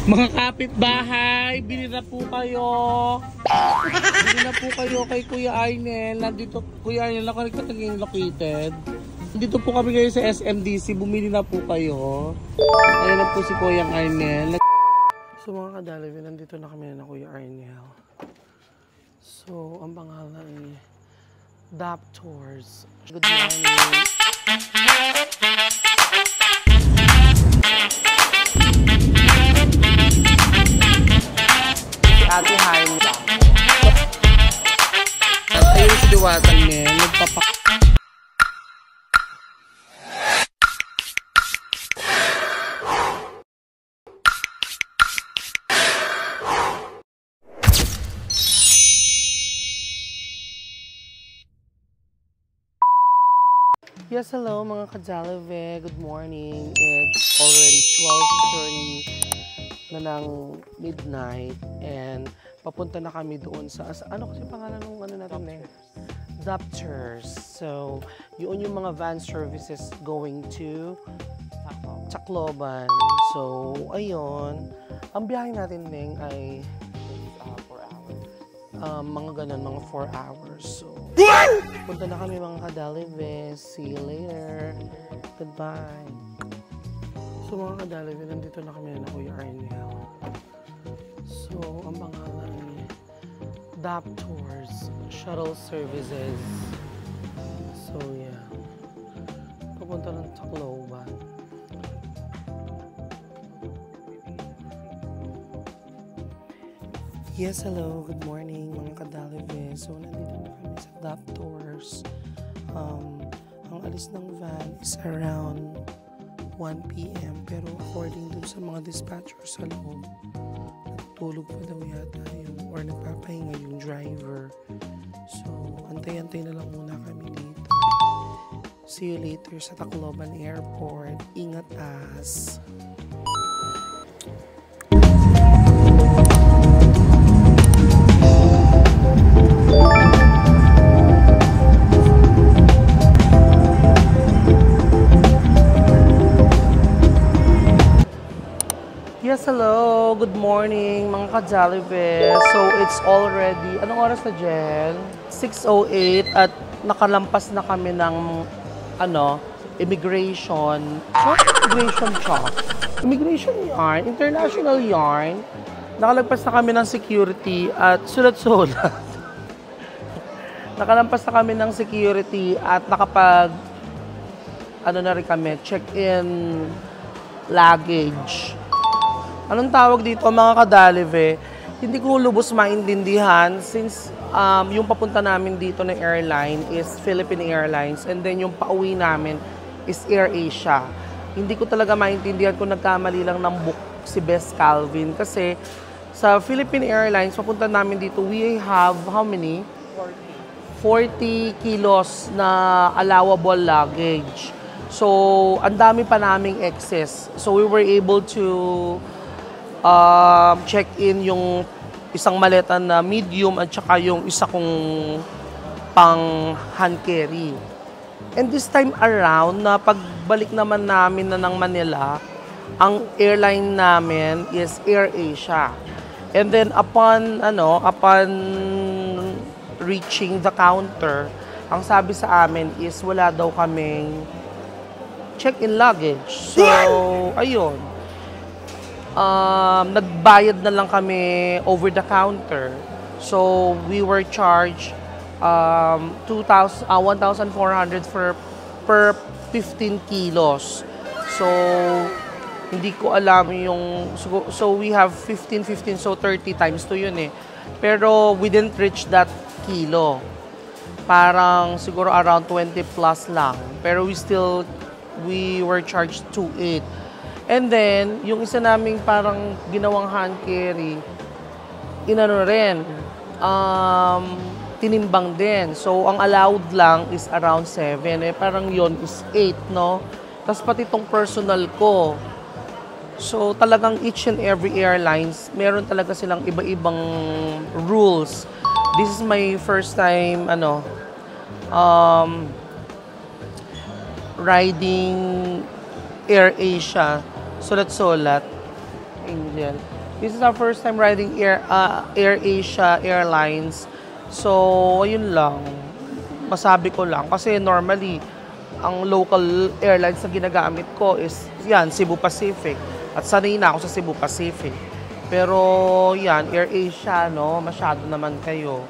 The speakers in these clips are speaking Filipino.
Mga kapitbahay, bili na po kayo. Bili na po kayo kay Kuya Arnel. Nandito, Kuya Arnel, nakalimutan located. Dito po kami ngayon sa SMDC. Bumili na po kayo. Ayan na po si Kuya Arnel. So mga kadalawi, nandito na kami na Kuya Arnel. So, ang pangalan ay Daptors. Good morning. Ate Haim lang. At ayun si Diwatan niya, nagpapak... Yes, hello mga Kajalave. Good morning. It's already 12:30 na ng midnight and papunta na kami doon sa ano kasi pangalan ng ano natin Daptors. So, yun yung mga van services going to Tacloban. So, ayun. Ang biyahe natin ding ay 4 hours. Mga ganun, mga 4 hours. So, punta na kami mga Kadalive. See you later. Goodbye. So mga Kadalive, nandito na kami na Kuya Arnel. So, ang pangalan ay Daptors Shuttle Services. So, yeah. Papunta ng Tacloban. Yes, hello. Good morning mga Kadalive. So, nandito na kami sa Daptors. Ang alis ng van is around 1 p.m. Pero according dun sa mga dispatchers sa loob, natulog pa daw yata yung, or nagpapahinga yung driver. So, antay-antay na lang muna kami dito. See you later sa Tacloban Airport. Ingat as! Yes, hello. Good morning, mga Kadalive. So, it's already, anong oras na, Jen? 6:08 at nakalampas na kami ng, immigration. What immigration shop? Immigration yarn, international yarn. Nakalagpas na kami ng security at sulat-sulat. Nakalampas na kami ng security at nakapag, na rin kami, check-in luggage. Anong tawag dito mga Kadalive? Hindi ko lubos maintindihan since yung papunta namin dito na airline is Philippine Airlines and then yung pauwi namin is AirAsia. Hindi ko talaga maintindihan kung nagkamali lang ng book si Bess Calvin kasi sa Philippine Airlines, papunta namin dito, we have how many? 40 kilos na allowable luggage. So, ang dami pa naming excess. So, we were able to check in yung isang maleta na medium at saka yung isa kong pang hand carry. And this time around, na pagbalik naman namin na ng Manila, ang airline namin is AirAsia. And then upon reaching the counter, ang sabi sa amin is wala daw kaming check-in luggage. So, ayun. Nagbayad na lang kami over the counter. So, we were charged 1,400 per 15 kilos. So, hindi ko alam yung... So, we have 15, so 30 times 2 yun eh. Pero, we didn't reach that kilo. Parang siguro around 20 plus lang. Pero we were charged 2.8. And then, yung isa naming parang ginawang hand carry, tinimbang din. So, ang allowed lang is around 7. Parang yon is 8, no? Tapos pati itong personal ko. So, talagang each and every airlines, meron talaga silang iba-ibang rules. This is my first time, riding AirAsia. Sulat-sulat. Angel. This is our first time riding Air Asia Airlines. So, ayun lang. Masabi ko lang. Kasi normally, ang local airlines na ginagamit ko is, yan, Cebu Pacific. At sanay na ako sa Cebu Pacific. Pero, yan, Air Asia, no? Masyado naman kayo.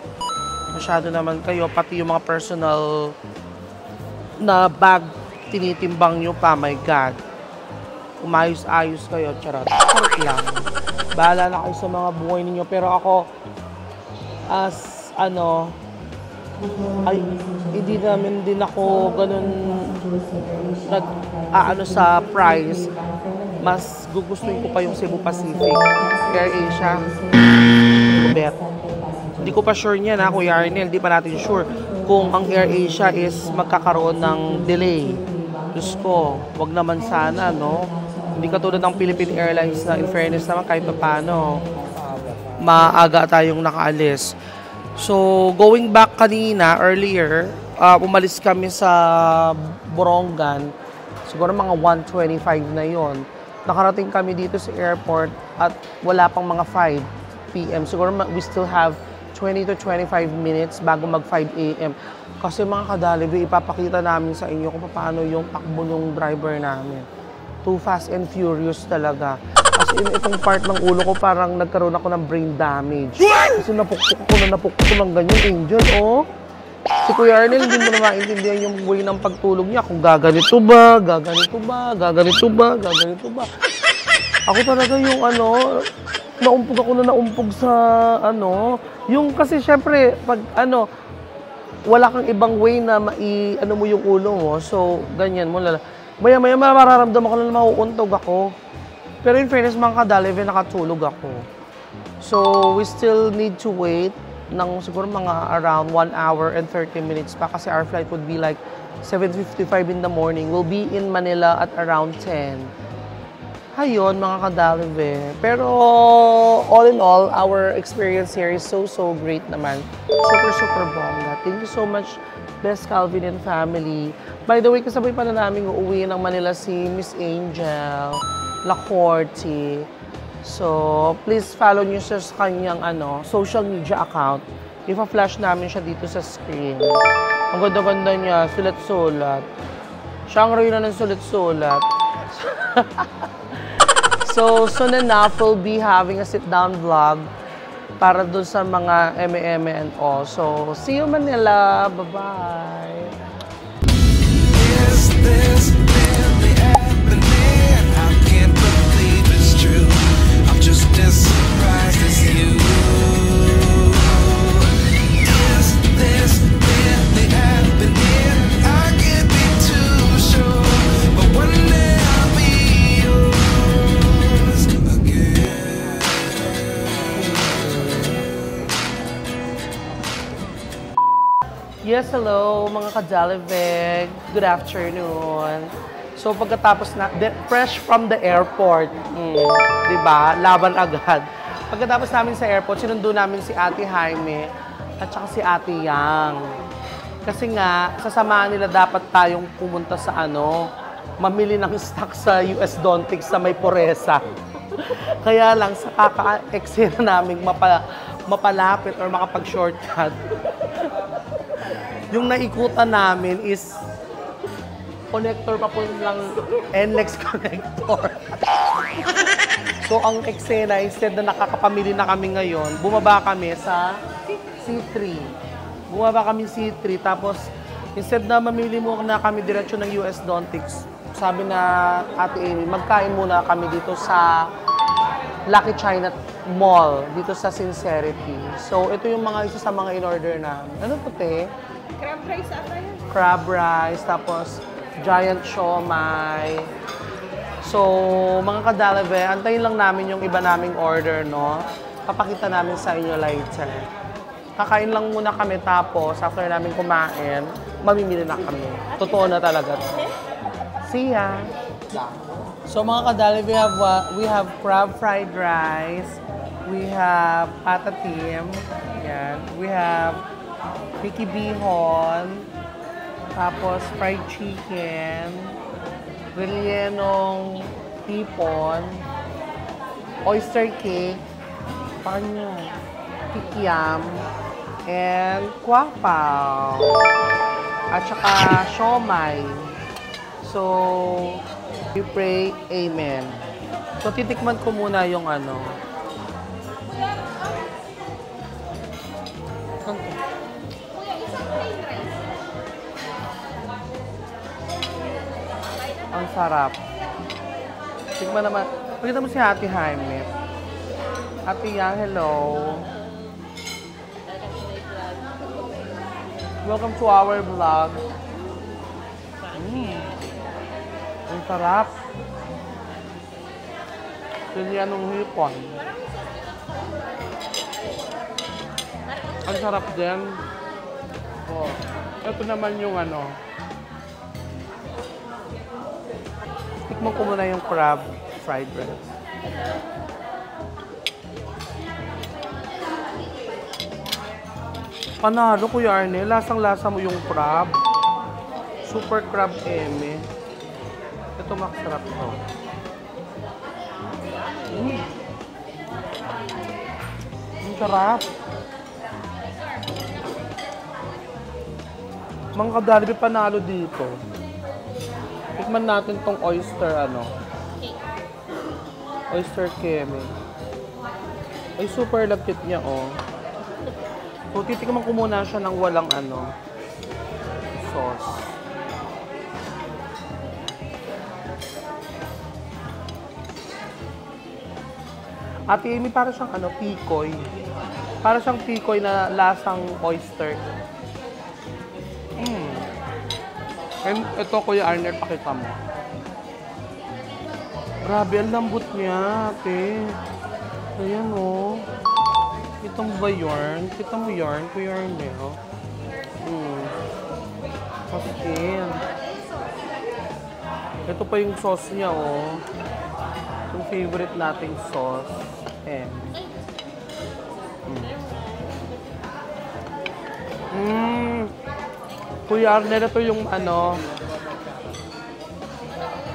Masyado naman kayo. Pati yung mga personal na bag, tinitimbang nyo pa, my God. Umayos-ayos kayo, charot. Charot lang. Bahala na kayo sa mga buhay ninyo. Pero ako, as, ay, hindi namin din ako ganun sa price. Mas gugustuhin ko pa yung Cebu Pacific. Air Asia. Bet. Hindi ko pa sure niyan ha, Kuya Arnel. Hindi pa natin sure kung ang Air Asia is magkakaroon ng delay. Diyos ko, wag naman sana, no? Hindi katulad ng Philippine Airlines na in fairness naman kahit paano maaga tayong nakaalis. So, going back kanina, earlier, umalis kami sa Borongan. Siguro mga 1:25 na yon. Nakarating kami dito sa airport at wala pang mga 5 p.m. Siguro we still have 20 to 25 minutes bago mag 5 a.m. Kasi mga kadalibe, ipapakita namin sa inyo kung paano yung takbo ng driver namin. Too fast and furious talaga. Kasi itong part ng ulo ko parang nagkaroon ako ng brain damage. Kasi napukpok ko ng ganyan, Angel, oh. Si Kuya Arnel, hindi mo na maintindihan yung way ng pagtulog niya. Kung gaganito ba, gaganito ba, gaganito ba, gaganito ba. Ako talaga yung naumpog ako na naumpog sa yung kasi syempre, pag wala kang ibang way na mo yung ulo mo. So, ganyan mo lala. Maya-maya mararamdaman ko na mauuntog ako. Pero in fairness, mga kadalive, nakatulog ako. So, we still need to wait ng siguro mga around 1 hour and 30 minutes pa kasi our flight would be like 7:55 in the morning. We'll be in Manila at around 10. Ayun, mga kadalive. Pero, all in all, our experience here is so great naman. Super bongga. Thank you so much, Best Calvin and family. By the way, kasabay pa na namin uuwi ng Manila si Miss Angel Lacorte. So, please follow nyo siya sa kanyang social media account. Ipa-flash namin siya dito sa screen. Ang ganda-ganda niya, sulat-sulat. Siya ang reyna ng sulat-sulat. So, soon enough, we'll be having a sit-down vlog para doon sa mga eme-eme and all. So, see you Manila. Bye-bye. Is this really happening? I can't believe it's true. I'm just as surprised as you. Is this really happening? I can't be too sure, but one day I'll be yours again. Yes, hello mga kadaliveg. Good afternoon. So pagkatapos na, fresh from the airport, diba? Laban agad. Pagkatapos namin sa airport, sinundo namin si Ate Jaime at saka si Ate Yang. Kasi nga, sasamahan nila dapat tayong pumunta sa mamili ng stock sa US Dontics sa may Poresa. Kaya lang, sa kaka-exit namin mapalapit or makapag-shortcut. Yung naikutan namin is connector pa po ng NLEX connector. So, ang eksena, instead na nakakapamili na kami ngayon, bumaba kami sa C3. Bumaba kami C3, tapos instead na mamili mo na kami diretso ng US Dontics, sabi na Ate Amy, magkain muna kami dito sa Lucky China Mall, dito sa Sincerity. So, ito yung isa sa mga in-order namin. Ano po, te? Crab rice ata yan. Crab rice, tapos giant siomai. So, mga kadalive, antayin lang namin yung iba naming order, no? Papakita namin sa inyo later. Kakain lang muna kami, tapos after namin kumain, mamimili na kami. Totoo na talaga. See ya! So, mga kadalive, we have crab fried rice. We have patatim. Yan. We have Mickey Bihon, tapos fried chicken, rellenong hipon, oyster cake, panyo, kikiam, and kwapaw. At saka siomay. So, we pray, amen. So, titikman ko muna yung ano. Ang sarap. Tikman naman. Pakita mo si Ate Jaime. Ate Yang, hello. Welcome to our vlog. Ang sarap. Yan ng hipon. Ang sarap din. Oh. Ito naman yung ano. Tikman ko muna yung crab fried rice. Panalo, Kuya Arne. Lasang-lasa mo yung crab. Super crab eme. Ito makasarap to. Ang sarap. Mga kadalibe, panalo dito. Tikman natin tong oyster, ano. Oyster keme. Ay, super lapit niya, oh. So, titikman ko muna siya ng walang, ano, sauce. Ate Amy, para siyang, ano, pikoy. Para siyang pikoy na lasang oyster. And ito, Kuya Arnel, pakita mo. Grabe, ang lambot niya, ate. Ayan, oh. Kita mo ba yarn? Kita mo yarn, Kuya Arnel? Paskin. Ito pa yung sauce niya, oh. Yung favorite nating sauce. Kuya Arnel, ito yung ano.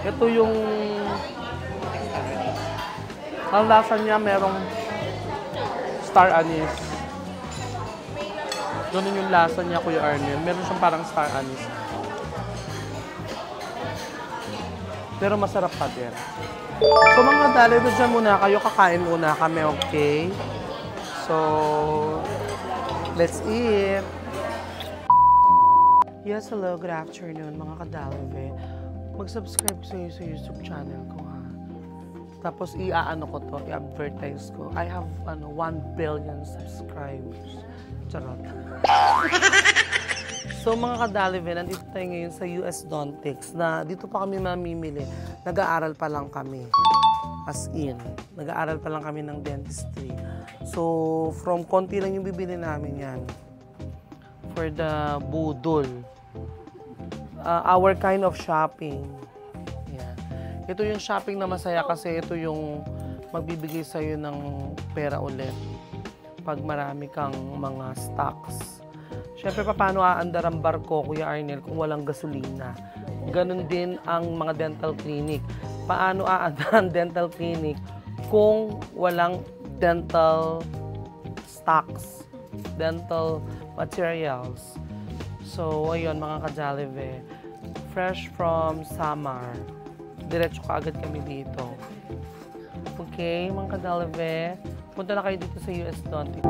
Ito yung ang lasa niya merong star anise. Ganun yung lasa niya, Kuya Arnel. Meron siyang parang star anise. Pero masarap pa din. So mga dali, dyan muna kayo. Kakain muna kami, okay? So, let's eat. Yes, hello, good afternoon mga kadalve. Mag-subscribe sa YouTube channel ko, ha. Tapos i-ano ko to, i-advertise ko. I have 1 billion subscribers. Charot. So mga kadalve, nandito tayo ngayon sa US Dontex na dito pa kami mamimili. Nag-aaral pa lang kami. As in, nag-aaral pa lang kami ng dentistry. So, from konti lang yung bibili namin yan. For the budol. Our kind of shopping. Yeah. Ito yung shopping na masaya kasi ito yung magbibigay sa'yo ng pera ulit pag marami kang mga stocks. Siyempre, paano aandar ang barko, Kuya Arnel, kung walang gasolina? Ganon din ang mga dental clinic. Paano aandar ang dental clinic kung walang dental stocks, dental materials? So, ayun mga ka-Jollibee. Fresh from Samar. Diretso ka agad kami dito. Okay, mga ka-Jollibee. Punta na kayo dito sa US Dontex.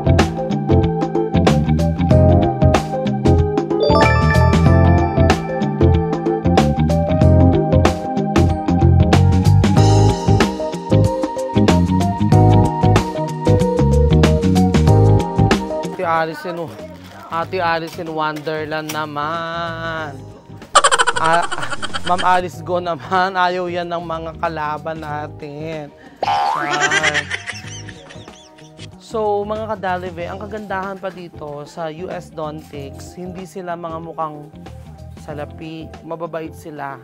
Ate Alice in Wonderland naman. Ma'am Alice Go naman, ayaw yan ng mga kalaban natin. So, mga kadalive, ang kagandahan pa dito sa US Dontex, hindi sila mga mukhang salapi, mababait sila.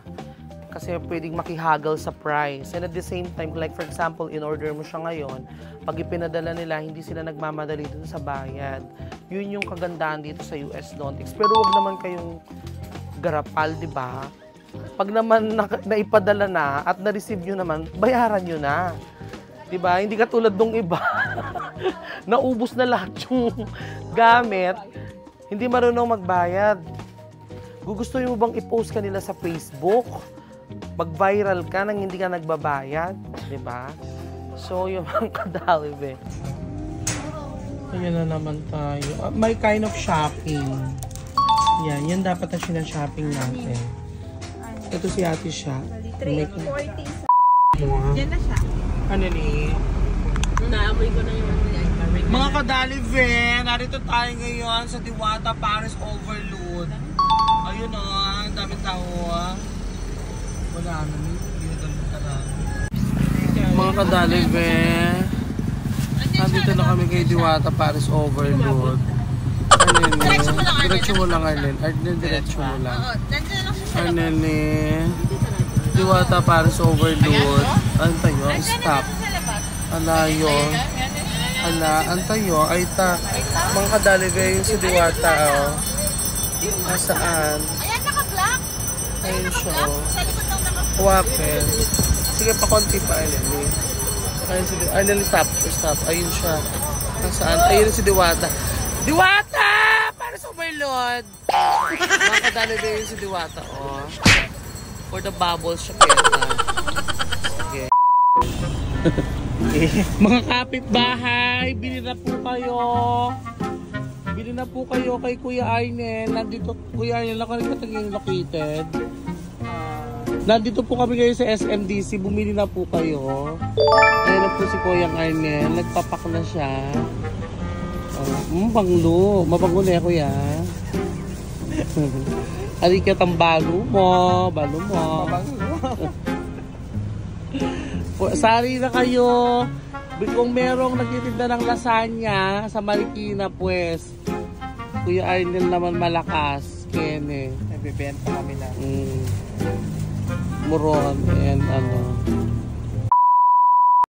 Kasi pwedeng makihagal sa price. And at the same time, like for example, in-order mo siya ngayon, pag ipinadala nila, hindi sila nagmamadali dun sa bayad. Yun yung kagandahan dito sa US Dontex. Pero huwag naman kayong garapal, di ba? Pag naman naipadala na at na-receive nyo naman, bayaran nyo na. Diba? Hindi katulad nung iba. Naubos na lahat yung gamit. Hindi marunong magbayad. Gugustuhin mo bang i-post ka nila sa Facebook? Mag-viral ka nang hindi ka nagbabayad? Diba? So, yung mga kadalive. Ayan na naman tayo. May kind of shopping. Yan dapat na shopping natin. Ito si ate siya. 340. Diyan na siya. Ano ni? Naamoy ko na yung Mga kadalive, narito tayo ngayon sa Diwata Paris Overload. Ayun o, ang daming tao. Wala naman. Hindi na ganun talaga. Mga kadalive, nandito na kami kay Diwata Paris Overload. Diretso mo lang, Arlen. Diretso mo lang. Arlen, Diwata Paris Overload. Antayo, stop. Alayo. Antayo. Ay ta. Mga kadalive yung si Diwata, oh. Nasaan? Ayan, naka-block. Ayun siya, oh. Sa likod ng naka-block. Huwakin. Sige, pakonti pa, Arlen. Ayun si Diwata. Arlen, stop. Ayun siya. Nasaan? Ayun si Diwata. Diwata! Paris Overload! Mga kadalive yung si Diwata, oh. For the bubbles siya kaya. Sige. Mga kapitbahay, bili na po kayo. Bili na po kayo kay Kuya Arnel. Nandito, Kuya Arnel, ako rin kataging located. Nandito po kami ngayon sa SMDC. Bumili na po kayo. Ayan na po si Kuya Arnel. Nagpapak na siya. Banglo. Mabango na Kuya. Alikat ang balo mo. Sari na kayo. Kung merong nagtitinda ng lasagna sa Marikina, pues. Kuya Arnel naman malakas. Kene. Nagbibenta kami na. Muron and ano.